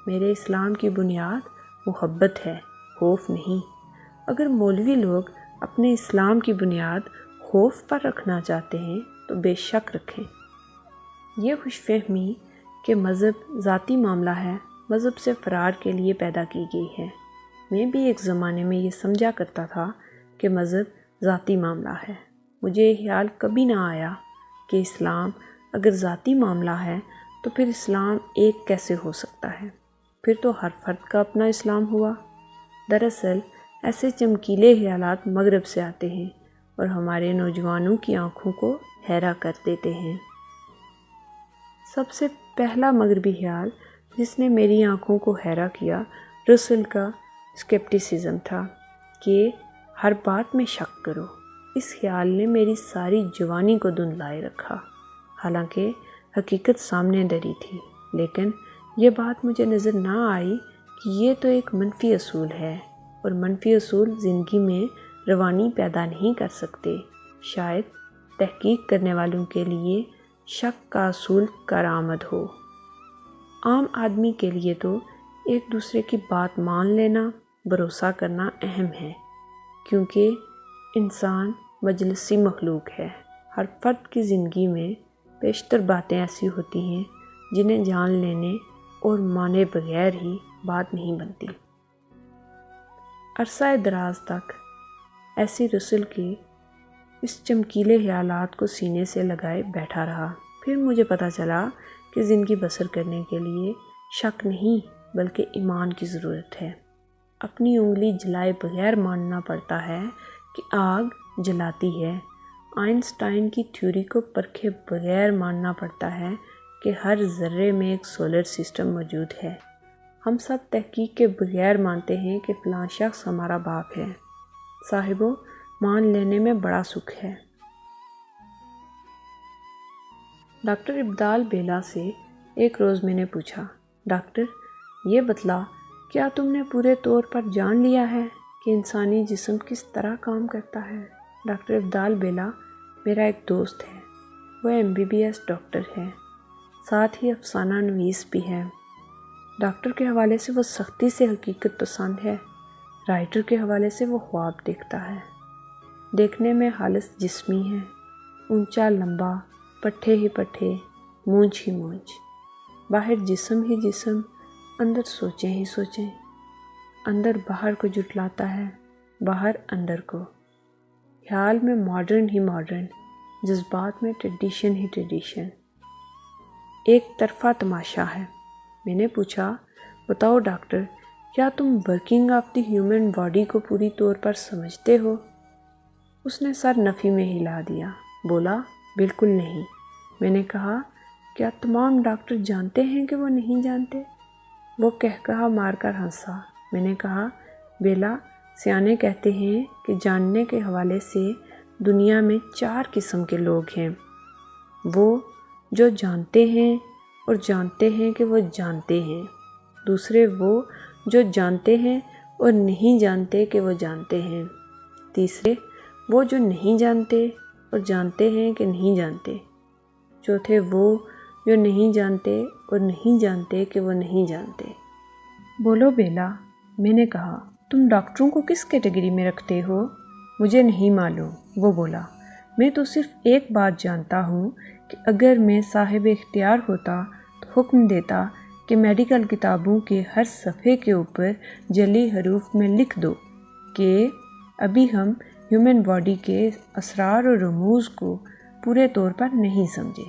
Speaker 1: میرے اسلام کی بنیاد محبت ہے، خوف نہیں۔ اگر مولوی لوگ اپنے اسلام کی بنیاد خوف پر رکھنا چاہتے ہیں تو بے شک رکھیں۔ یہ خوش فہمی کہ مذہب ذاتی معاملہ ہے، مذہب سے فرار کے لیے پیدا کی گئی ہے۔ میں بھی ایک زمانے میں یہ سمجھا کرتا تھا کہ مذہب ذاتی معاملہ ہے۔ مجھے یہ خیال کبھی نہ آیا کہ اسلام اگر ذاتی معاملہ ہے تو پھر اسلام ایک کیسے ہو سکتا ہے؟ پھر تو ہر فرد کا اپنا اسلام ہوا۔ دراصل ایسے چمکیلے خیالات مغرب سے آتے ہیں اور ہمارے نوجوانوں کی آنکھوں کو حیران کر دیتے ہیں۔ سب سے پہلا مغربی خیال جس نے میری آنکھوں کو حیران کیا رسل کا اسکیپٹیسزم تھا کہ ہر بات میں شک کرو۔ اس خیال نے میری ساری جوانی کو دھندلائے رکھا، حالانکہ حقیقت سامنے دری تھی، لیکن یہ بات مجھے نظر نہ آئی کہ یہ تو ایک منفی اصول ہے اور منفی اصول زندگی میں روانی پیدا نہیں کر سکتے۔ شاید تحقیق کرنے والوں کے لیے شک کا اصول کارآمد ہو۔ عام آدمی کے لیے تو ایک دوسرے کی بات مان لینا، بھروسہ کرنا اہم ہے، کیونکہ انسان مجلسی مخلوق ہے۔ ہر فرد کی زندگی میں بیشتر باتیں ایسی ہوتی ہیں جنہیں جان لینے اور مانے بغیر ہی بات نہیں بنتی۔ عرصہ دراز تک ایسی رسل کے اس چمکیلے خیالات کو سینے سے لگائے بیٹھا رہا۔ پھر مجھے پتہ چلا کہ زندگی بسر کرنے کے لیے شک نہیں بلکہ ایمان کی ضرورت ہے۔ اپنی انگلی جلائے بغیر ماننا پڑتا ہے کہ آگ جلاتی ہے۔ آئنسٹائن کی تھیوری کو پرکھے بغیر ماننا پڑتا ہے کہ ہر ذرے میں ایک سولر سسٹم موجود ہے۔ ہم سب تحقیق کے بغیر مانتے ہیں کہ فلاں شخص ہمارا باپ ہے۔ صاحبو، مان لینے میں بڑا سکھ ہے۔ ڈاکٹر ابدال بیلا سے ایک روز میں نے پوچھا، ڈاکٹر یہ بتلا، کیا تم نے پورے طور پر جان لیا ہے کہ انسانی جسم کس طرح کام کرتا ہے؟ ڈاکٹر ابدال بیلا میرا ایک دوست ہے۔ وہ MBBS ڈاکٹر ہے، ساتھ ہی افسانہ نویس بھی ہے۔ ڈاکٹر کے حوالے سے وہ سختی سے حقیقت پسند ہے، رائٹر کے حوالے سے وہ خواب دیکھتا ہے۔ دیکھنے میں خالص جسمی ہے، اونچا لمبا، پٹھے ہی پٹھے، مونچھ ہی مونچھ، باہر جسم ہی جسم، اندر سوچیں ہی سوچیں، اندر باہر کو جھٹلاتا ہے، باہر اندر کو، خیال میں ماڈرن ہی ماڈرن، جذبات میں ٹریڈیشن ہی ٹریڈیشن، ایک طرفہ تماشا ہے۔ میں نے پوچھا، بتاؤ ڈاکٹر، کیا تم working of the human body کو پوری طور پر سمجھتے ہو؟ اس نے سر نفی میں ہلا دیا، بولا بالکل نہیں۔ میں نے کہا، کیا تمام ڈاکٹر جانتے ہیں کہ وہ نہیں جانتے؟ وہ کہا مار کر ہنسا۔ میں نے کہا، بیلا، سیانے کہتے ہیں کہ جاننے کے حوالے سے دنیا میں 4 قسم کے لوگ ہیں، وہ جو جانتے ہیں اور جانتے ہیں کہ وہ جانتے ہیں، دوسرے وہ جو جانتے ہیں اور نہیں جانتے کہ وہ جانتے ہیں، تیسرے وہ جو نہیں جانتے اور جانتے ہیں کہ نہیں جانتے، چوتھے وہ جو نہیں جانتے اور نہیں جانتے کہ وہ نہیں جانتے۔ بولو بیلا، میں نے کہا، تم ڈاکٹروں کو کس کیٹیگری میں رکھتے ہو؟ مجھے نہیں معلوم، وہ بولا، میں تو صرف ایک بات جانتا ہوں کہ اگر میں صاحب اختیار ہوتا تو حکم دیتا کہ میڈیکل کتابوں کے ہر صفحے کے اوپر جعلی حروف میں لکھ دو کہ ابھی ہم ہیومن باڈی کے اسرار و رموز کو پورے طور پر نہیں سمجھے،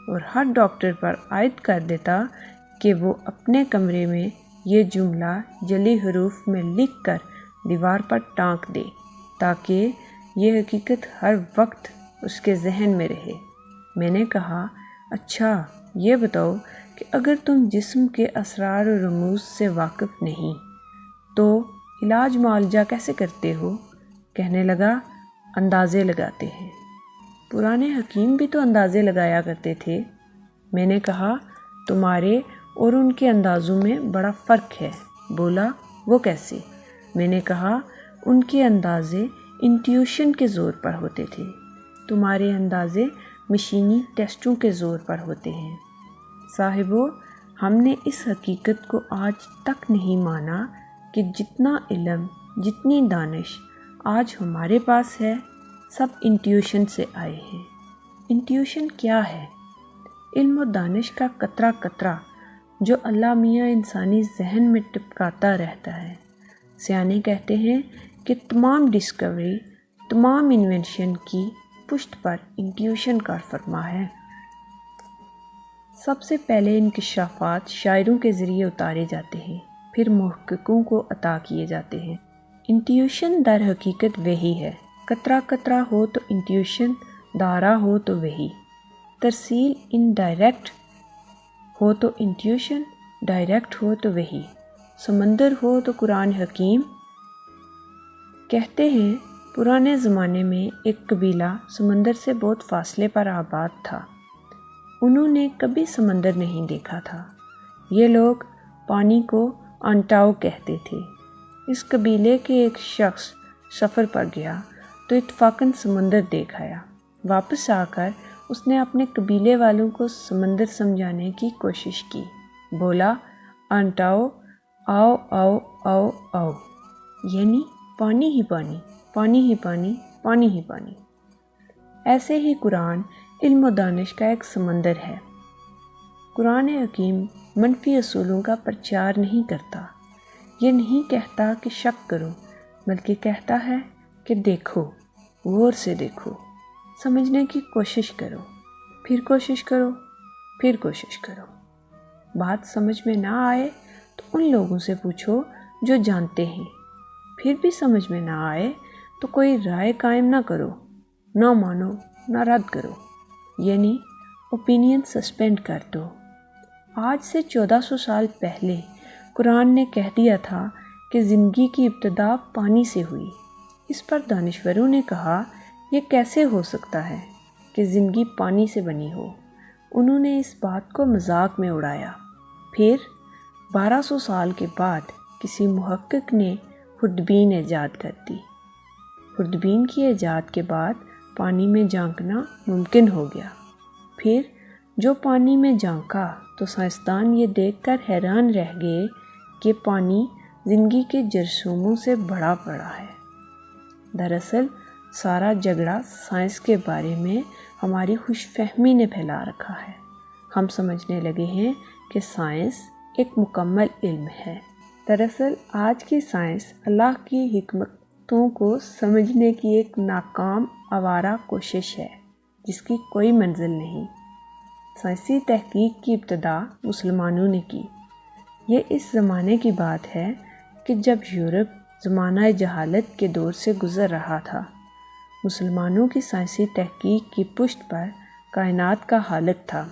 Speaker 1: اور ہر ڈاکٹر پر عائد کر دیتا کہ وہ اپنے کمرے میں یہ جملہ جعلی حروف میں لکھ کر دیوار پر ٹانک دے تاکہ یہ حقیقت ہر وقت اس کے ذہن میں رہے۔ میں نے کہا، اچھا یہ بتاؤ کہ اگر تم جسم کے اسرار و رموز سے واقف نہیں تو علاج معالجہ کیسے کرتے ہو؟ کہنے لگا، اندازے لگاتے ہیں۔ پرانے حکیم بھی تو اندازے لگایا کرتے تھے۔ میں نے کہا، تمہارے اور ان کے اندازوں میں بڑا فرق ہے۔ بولا، وہ کیسے؟ میں نے کہا، ان کے اندازے انٹیوشن کے زور پر ہوتے تھے، تمہارے اندازے مشینی ٹیسٹوں کے زور پر ہوتے ہیں۔ صاحبو، ہم نے اس حقیقت کو آج تک نہیں مانا کہ جتنا علم، جتنی دانش آج ہمارے پاس ہے، سب انٹیوشن سے آئے ہیں۔ انٹیوشن کیا ہے؟ علم و دانش کا قطرہ قطرہ جو اللہ میاں انسانی ذہن میں ٹپکاتا رہتا ہے۔ سیانے کہتے ہیں کہ تمام ڈسکوری، تمام انوینشن کی پشت پر انٹیوشن کار فرما ہے۔ سب سے پہلے انکشافات شاعروں کے ذریعے اتارے جاتے ہیں، پھر محققوں کو عطا کیے جاتے ہیں۔ انٹیوشن در حقیقت وہی ہے، قطرہ قطرہ ہو تو انٹیوشن، دارا ہو تو وہی، ترسیل انڈائریکٹ ہو تو انٹیوشن، ڈائریکٹ ہو تو وہی، سمندر ہو تو قرآن حکیم۔ کہتے ہیں پرانے زمانے میں ایک قبیلہ سمندر سے بہت فاصلے پر آباد تھا، انہوں نے کبھی سمندر نہیں دیکھا تھا۔ یہ لوگ پانی کو انٹاؤ کہتے تھے۔ اس قبیلے کے ایک شخص سفر پر گیا تو اتفاقاً سمندر دیکھ آیا۔ واپس آ کر اس نے اپنے قبیلے والوں کو سمندر سمجھانے کی کوشش کی۔ بولا، انٹاؤ، آؤ آؤ آؤ آؤ، یعنی پانی ہی پانی، پانی ہی پانی، پانی ہی پانی۔ ایسے ہی قرآن علم و دانش کا ایک سمندر ہے۔ قرآن حکیم منفی اصولوں کا پرچار نہیں کرتا، یہ نہیں کہتا کہ شک کرو، بلکہ کہتا ہے کہ دیکھو، غور سے دیکھو، سمجھنے کی کوشش کرو، پھر کوشش کرو، پھر کوشش کرو۔ بات سمجھ میں نہ آئے تو ان لوگوں سے پوچھو جو جانتے ہیں، پھر بھی سمجھ میں نہ آئے تو کوئی رائے قائم نہ کرو، نہ مانو نہ رد کرو، یعنی اوپینین سسپینڈ کر دو۔ آج سے 1400 سال پہلے قرآن نے کہہ دیا تھا کہ زندگی کی ابتدا پانی سے ہوئی۔ اس پر دانشوروں نے کہا یہ کیسے ہو سکتا ہے کہ زندگی پانی سے بنی ہو۔ انہوں نے اس بات کو مذاق میں اڑایا۔ پھر 1200 سال کے بعد کسی محقق نے خوردبین ایجاد کر دی۔ خوردبین کی ایجاد کے بعد پانی میں جھانکنا ممکن ہو گیا۔ پھر جو پانی میں جھانکا تو سائنسدان یہ دیکھ کر حیران رہ گئے کہ پانی زندگی کے جرثوموں سے بڑا پڑا ہے۔ دراصل سارا جھگڑا سائنس کے بارے میں ہماری خوش فہمی نے پھیلا رکھا ہے۔ ہم سمجھنے لگے ہیں کہ سائنس ایک مکمل علم ہے۔ دراصل آج کی سائنس اللہ کی حکمتوں کو سمجھنے کی ایک ناکام آوارہ کوشش ہے جس کی کوئی منزل نہیں۔ سائنسی تحقیق کی ابتدا مسلمانوں نے کی۔ یہ اس زمانے کی بات ہے کہ جب یورپ زمانہ جہالت کے دور سے گزر رہا تھا۔ مسلمانوں کی سائنسی تحقیق کی پشت پر کائنات کا خالق تھا۔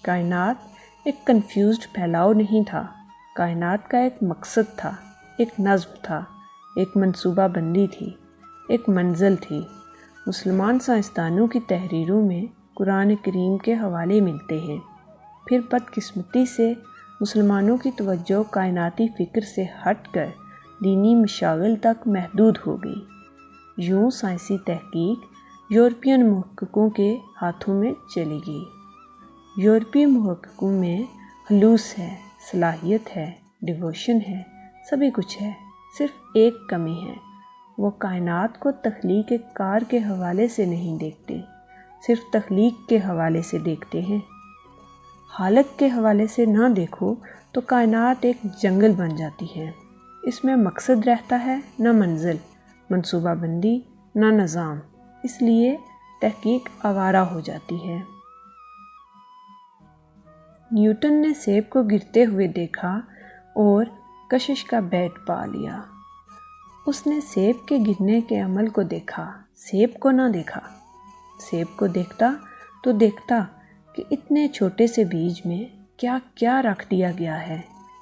Speaker 1: کائنات ایک کنفیوزڈ پھیلاؤ نہیں تھا۔ کائنات کا ایک مقصد تھا، ایک نظم تھا، ایک منصوبہ بندی تھی، ایک منزل تھی۔ مسلمان سائنسدانوں کی تحریروں میں قرآن کریم کے حوالے ملتے ہیں۔ پھر بدقسمتی سے مسلمانوں کی توجہ کائناتی فکر سے ہٹ کر دینی مشاغل تک محدود ہو گئی۔ یوں سائنسی تحقیق یورپین محققوں کے ہاتھوں میں چلی گئی۔ یورپی محققوں میں خلوص ہے، صلاحیت ہے، ڈیووشن ہے، سبھی کچھ ہے، صرف ایک کمی ہے۔ وہ کائنات کو تخلیق کار کے حوالے سے نہیں دیکھتے، صرف تخلیق کے حوالے سے دیکھتے ہیں۔ خالق کے حوالے سے نہ دیکھو تو کائنات ایک جنگل بن جاتی ہے۔ اس میں مقصد رہتا ہے نہ منزل، منصوبہ بندی نہ نظام، اس لیے تحقیق آوارہ ہو جاتی ہے۔ نیوٹن نے سیب کو گرتے ہوئے دیکھا اور کشش کا بیٹ پا لیا۔ اس نے سیب کے گرنے کے عمل کو دیکھا، سیب کو نہ دیکھا۔ سیب کو دیکھتا تو دیکھتا کہ اتنے چھوٹے سے بیج میں کیا کیا رکھ دیا گیا ہے،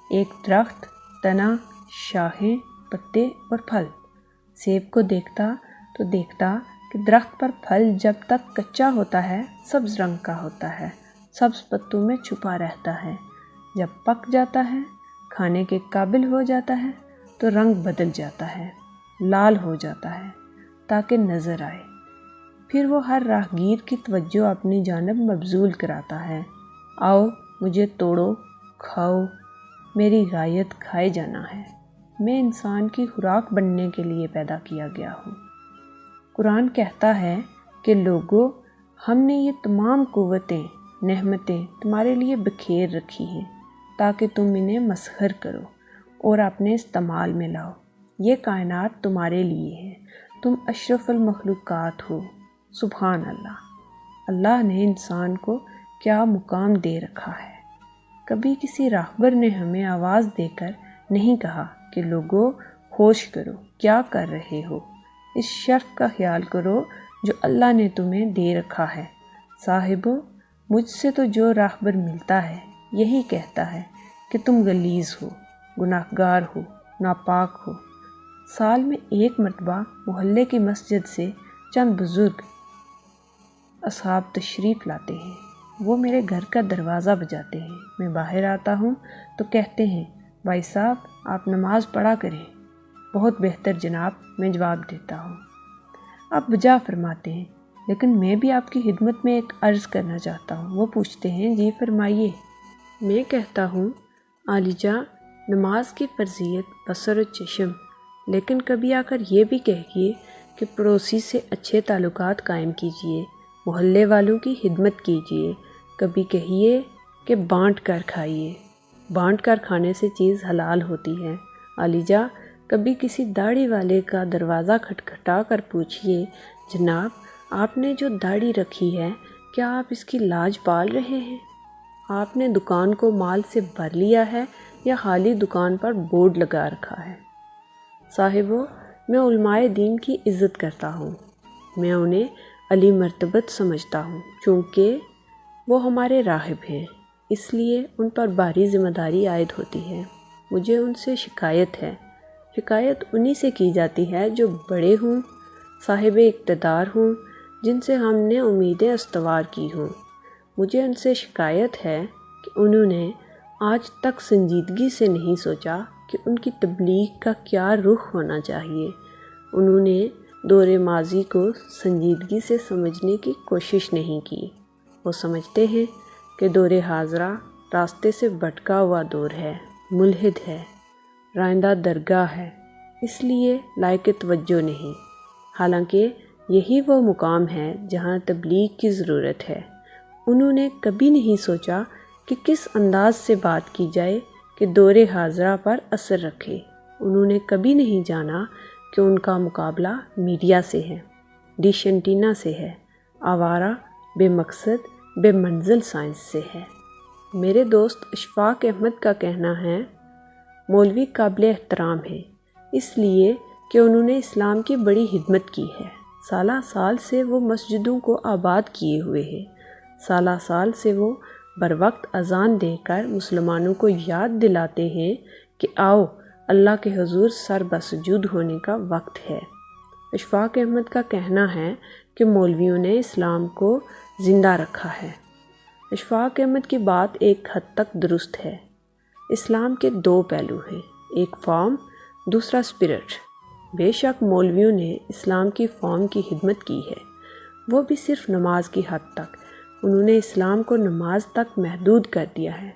Speaker 1: ایک درخت، تنا، شاخیں، پتے اور پھل۔ سیب کو دیکھتا تو دیکھتا کہ درخت پر پھل جب تک کچا ہوتا ہے سبز رنگ کا ہوتا ہے، سبز پتوں میں چھپا رہتا ہے۔ جب پک جاتا ہے، کھانے کے قابل ہو جاتا ہے تو رنگ بدل جاتا ہے، لال ہو جاتا ہے تاکہ نظر آئے۔ پھر وہ ہر راہگیر کی توجہ اپنی جانب مبذول کراتا ہے۔ آؤ مجھے توڑو، کھاؤ، میری غایت کھائے جانا ہے۔ میں انسان کی خوراک بننے کے لیے پیدا کیا گیا ہوں۔ قرآن کہتا ہے کہ لوگو، ہم نے یہ تمام قوتیں، نعمتیں تمہارے لیے بکھیر رکھی ہیں تاکہ تم انہیں مسخر کرو اور اپنے استعمال میں لاؤ۔ یہ کائنات تمہارے لیے ہے، تم اشرف المخلوقات ہو۔ سبحان اللہ۔ اللہ نے انسان کو کیا مقام دے رکھا ہے۔ کبھی کسی راہبر نے ہمیں آواز دے کر نہیں کہا کہ لوگو ہوش کرو، کیا کر رہے ہو، اس شرف کا خیال کرو جو اللہ نے تمہیں دے رکھا ہے۔ صاحبو، مجھ سے تو جو راہبر ملتا ہے یہی کہتا ہے کہ تم غلیظ ہو، گناہگار ہو، ناپاک ہو۔ سال میں ایک مرتبہ محلے کی مسجد سے چند بزرگ اصحاب تشریف لاتے ہیں۔ وہ میرے گھر کا دروازہ بجاتے ہیں۔ میں باہر آتا ہوں تو کہتے ہیں، بھائی صاحب آپ نماز پڑھا کریں۔ بہت بہتر جناب، میں جواب دیتا ہوں۔ آپ بجا فرماتے ہیں، لیکن میں بھی آپ کی خدمت میں ایک عرض کرنا چاہتا ہوں۔ وہ پوچھتے ہیں، جی فرمائیے۔ میں کہتا ہوں، عالیجا نماز کی فرضیت بصر و چشم، لیکن کبھی آ کر یہ بھی کہیے کہ پڑوسی سے اچھے تعلقات قائم کیجیے، محلے والوں کی خدمت کیجیے۔ کبھی کہیے کہ بانٹ کر کھائیے، بانٹ کر کھانے سے چیز حلال ہوتی ہے۔ عالیجا کبھی کسی داڑھی والے کا دروازہ کھٹکھٹا کر پوچھیے، جناب آپ نے جو داڑھی رکھی ہے کیا آپ اس کی لاج پال رہے ہیں؟ آپ نے دکان کو مال سے بھر لیا ہے یا خالی دکان پر بورڈ لگا رکھا ہے؟ صاحبو، میں علماء دین کی عزت کرتا ہوں، میں انہیں علی مرتبت سمجھتا ہوں، چونکہ وہ ہمارے راہب ہیں، اس لیے ان پر بھاری ذمہ داری عائد ہوتی ہے۔ مجھے ان سے شکایت ہے۔ شکایت انہی سے کی جاتی ہے جو بڑے ہوں، صاحب اقتدار ہوں، جن سے ہم نے امیدیں استوار کی ہوں۔ مجھے ان سے شکایت ہے کہ انہوں نے آج تک سنجیدگی سے نہیں سوچا کہ ان کی تبلیغ کا کیا رخ ہونا چاہیے۔ انہوں نے دور ماضی کو سنجیدگی سے سمجھنے کی کوشش نہیں کی۔ وہ سمجھتے ہیں کہ دور حاضرہ راستے سے بھٹکا ہوا دور ہے، ملحد ہے، رائندہ درگاہ ہے، اس لیے لائق توجہ نہیں، حالانکہ یہی وہ مقام ہے جہاں تبلیغ کی ضرورت ہے۔ انہوں نے کبھی نہیں سوچا کہ کس انداز سے بات کی جائے کہ دور حاضرہ پر اثر رکھے۔ انہوں نے کبھی نہیں جانا کہ ان کا مقابلہ میڈیا سے ہے، ڈش اینٹینا سے ہے، آوارہ، بے مقصد، بے منزل سائنس سے ہے۔ میرے دوست اشفاق احمد کا کہنا ہے، مولوی قابل احترام ہیں، اس لیے کہ انہوں نے اسلام کی بڑی خدمت کی ہے۔ سالہ سال سے وہ مسجدوں کو آباد کیے ہوئے ہیں، سالہ سال سے وہ بروقت اذان دے کر مسلمانوں کو یاد دلاتے ہیں کہ آؤ اللہ کے حضور سر بسجود ہونے کا وقت ہے۔ اشفاق احمد کا کہنا ہے کہ مولویوں نے اسلام کو زندہ رکھا ہے۔ اشفاق احمد کی بات ایک حد تک درست ہے۔ اسلام کے دو پہلو ہیں، ایک فارم، دوسرا اسپرٹ۔ بے شک مولویوں نے اسلام کی فارم کی خدمت کی ہے، وہ بھی صرف نماز کی حد تک۔ انہوں نے اسلام کو نماز تک محدود کر دیا ہے۔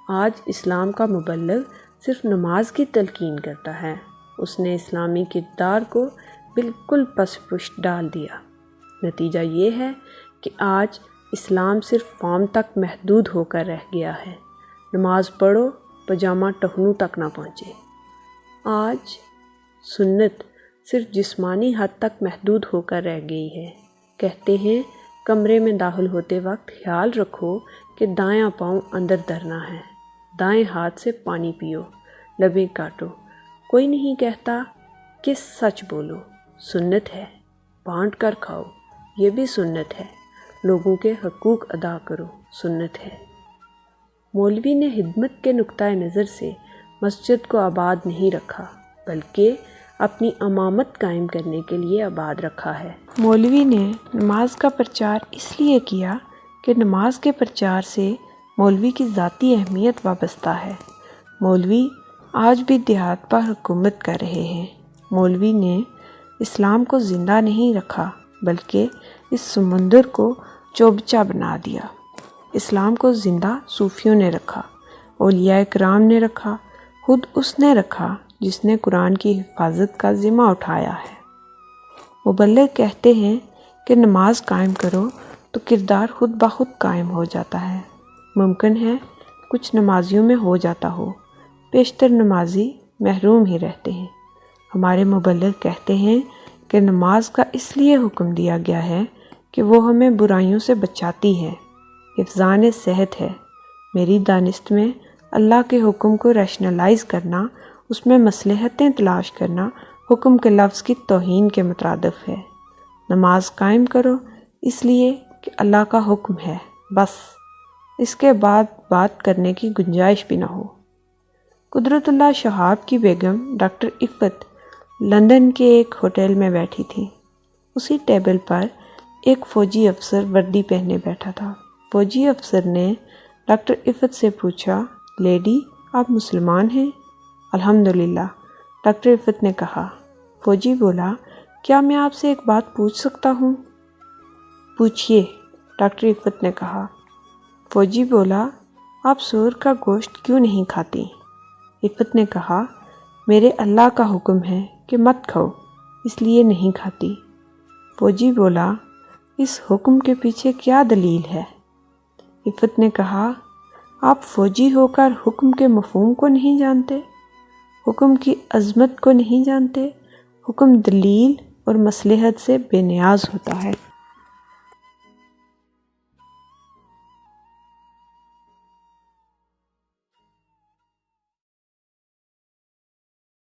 Speaker 1: آج اسلام کا مبلغ صرف نماز کی تلقین کرتا ہے، اس نے اسلامی کردار کو بالکل پس پشت ڈال دیا۔ نتیجہ یہ ہے کہ آج اسلام صرف فارم تک محدود ہو کر رہ گیا ہے۔ نماز پڑھو، پجامہ ٹخنوں تک نہ پہنچے۔ آج سنت صرف جسمانی حد تک محدود ہو کر رہ گئی ہے۔ کہتے ہیں کمرے میں داخل ہوتے وقت خیال رکھو کہ دایاں پاؤں اندر دھرنا ہے، دائیں ہاتھ سے پانی پیو، لبیں کاٹو۔ کوئی نہیں کہتا کہ سچ بولو، سنت ہے۔ بانٹ کر کھاؤ، یہ بھی سنت ہے۔ لوگوں کے حقوق ادا کرو، سنت ہے۔ مولوی نے خدمت کے نقطۂ نظر سے مسجد کو آباد نہیں رکھا، بلکہ اپنی امامت قائم کرنے کے لیے آباد رکھا ہے۔ مولوی نے نماز کا پرچار اس لیے کیا کہ نماز کے پرچار سے مولوی کی ذاتی اہمیت وابستہ ہے۔ مولوی آج بھی دیہات پر حکومت کر رہے ہیں۔ مولوی نے اسلام کو زندہ نہیں رکھا، بلکہ اس سمندر کو چوبچا بنا دیا۔ اسلام کو زندہ صوفیوں نے رکھا، اولیاء کرام نے رکھا، خود اس نے رکھا جس نے قرآن کی حفاظت کا ذمہ اٹھایا ہے۔ مبلغ کہتے ہیں کہ نماز قائم کرو تو کردار خود بخود قائم ہو جاتا ہے۔ ممکن ہے کچھ نمازیوں میں ہو جاتا ہو، بیشتر نمازی محروم ہی رہتے ہیں۔ ہمارے مبلغ کہتے ہیں کہ نماز کا اس لیے حکم دیا گیا ہے کہ وہ ہمیں برائیوں سے بچاتی ہے، حفظان صحت ہے۔ میری دانست میں اللہ کے حکم کو ریشنلائز کرنا، اس میں مصلحتیں تلاش کرنا حکم کے لفظ کی توہین کے مترادف ہے۔ نماز قائم کرو اس لیے کہ اللہ کا حکم ہے، بس اس کے بعد بات کرنے کی گنجائش بھی نہ ہو۔ قدرت اللہ شہاب کی بیگم ڈاکٹر عفت لندن کے ایک ہوٹل میں بیٹھی تھی۔ اسی ٹیبل پر ایک فوجی افسر وردی پہنے بیٹھا تھا۔ فوجی افسر نے ڈاکٹر عفت سے پوچھا، لیڈی آپ مسلمان ہیں؟ الحمدللہ، ڈاکٹر عفت نے کہا۔ فوجی بولا، کیا میں آپ سے ایک بات پوچھ سکتا ہوں؟ پوچھئے، ڈاکٹر عفت نے کہا۔ فوجی بولا، آپ سور کا گوشت کیوں نہیں کھاتی؟ عفت نے کہا، میرے اللہ کا حکم ہے کہ مت کھاؤ، اس لیے نہیں کھاتی۔ فوجی بولا، اس حکم کے پیچھے کیا دلیل ہے؟ عفت نے کہا، آپ فوجی ہو کر حکم کے مفہوم کو نہیں جانتے، حکم کی عظمت کو نہیں جانتے۔ حکم دلیل اور مصلحت سے بے نیاز ہوتا ہے۔